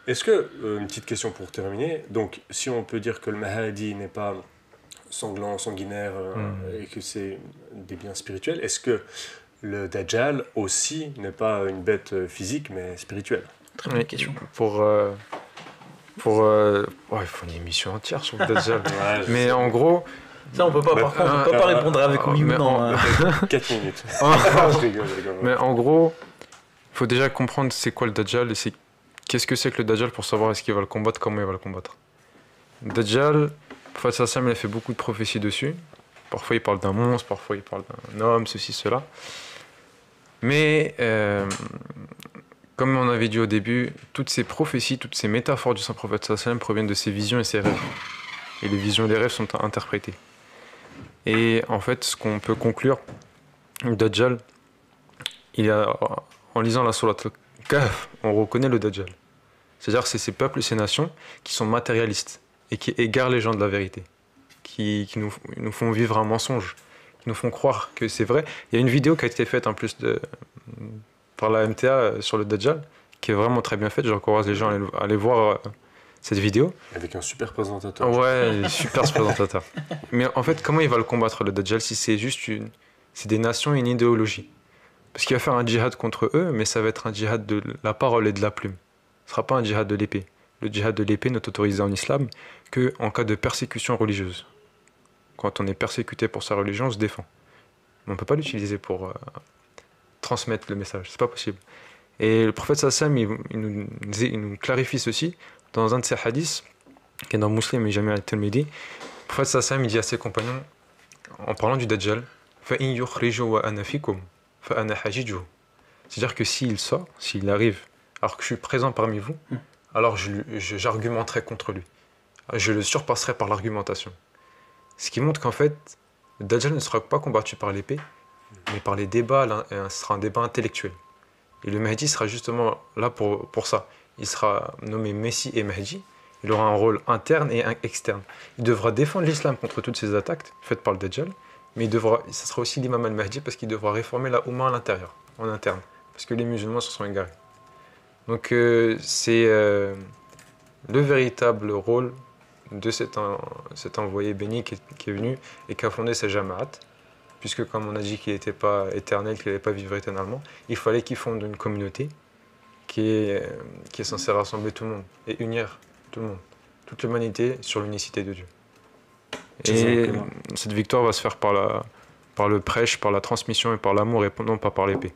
Est-ce que, une petite question pour terminer, donc si on peut dire que le Mahdi n'est pas sanglant, sanguinaire et que c'est des biens spirituels, est-ce que le Dajjal aussi n'est pas une bête physique mais spirituelle? Très bonne question. Il faut une émission entière sur le Dajjal. Ouais, mais en gros... Ça, on peut pas, par contre, on peut pas répondre avec oui ou non. 4 minutes. Je rigole. Mais en gros, il faut déjà comprendre c'est quoi le Dajjal et qu'est-ce que c'est que le Dajjal pour savoir est-ce qu'il va le combattre, comment il va le combattre. Le Dajjal, Prophète Sassam, il a fait beaucoup de prophéties dessus. Parfois il parle d'un monstre, parfois il parle d'un homme, ceci, cela. Mais, comme on avait dit au début, toutes ces prophéties, toutes ces métaphores du Saint-Prophète Sassam proviennent de ses visions et ses rêves. Et les visions et les rêves sont interprétés. Et en fait, ce qu'on peut conclure, le Dajjal, en lisant la Sourate Al-Kahf, on reconnaît le Dajjal. C'est-à-dire que c'est ces peuples et ces nations qui sont matérialistes et qui égarent les gens de la vérité, qui nous font vivre un mensonge, qui nous font croire que c'est vrai. Il y a une vidéo qui a été faite en plus par la MTA sur le Dajjal, qui est vraiment très bien faite. J'encourage les gens à aller voir cette vidéo. Avec un super présentateur. Ouais, super présentateur. Mais en fait, comment il va le combattre, le Dajjal, si c'est juste c'est des nations et une idéologie? Parce qu'il va faire un djihad contre eux, mais ça va être un djihad de la parole et de la plume. Ce ne sera pas un djihad de l'épée. Le djihad de l'épée n'est autorisé en islam qu'en cas de persécution religieuse. Quand on est persécuté pour sa religion, on se défend. On ne peut pas l'utiliser pour transmettre le message. C'est pas possible. Et le prophète Sassam, il nous clarifie ceci dans un de ses hadiths, qui est dans Muslim et Jami' al-Tirmidhi. Le prophète Sassam, il dit à ses compagnons, en parlant du Dajjal, فَإِن يُخْرِجُوا وَأَنَا فِيكُمْ فَأَنَا حَجِجُهُ. C'est-à-dire que s'il sort, s'il arrive, alors que je suis présent parmi vous, alors j'argumenterai contre lui. Je le surpasserai par l'argumentation. Ce qui montre qu'en fait, le Dajjal ne sera pas combattu par l'épée, mais par les débats, ce sera un débat intellectuel. Et le Mahdi sera justement là pour ça. Il sera nommé Messie et Mahdi. Il aura un rôle interne et externe. Il devra défendre l'islam contre toutes ces attaques faites par le Dajjal, mais ça sera aussi l'imam al-Mahdi parce qu'il devra réformer la Oumma à l'intérieur, en interne, parce que les musulmans se sont égarés. Donc c'est le véritable rôle de cet envoyé béni qui est venu et qui a fondé sa Jama'at, puisque comme on a dit qu'il n'était pas éternel, qu'il n'allait pas vivre éternellement, il fallait qu'il fonde une communauté qui est censée rassembler tout le monde et unir tout le monde, toute l'humanité sur l'unicité de Dieu. Et cette victoire va se faire par le prêche, par la transmission et par l'amour et non pas par l'épée.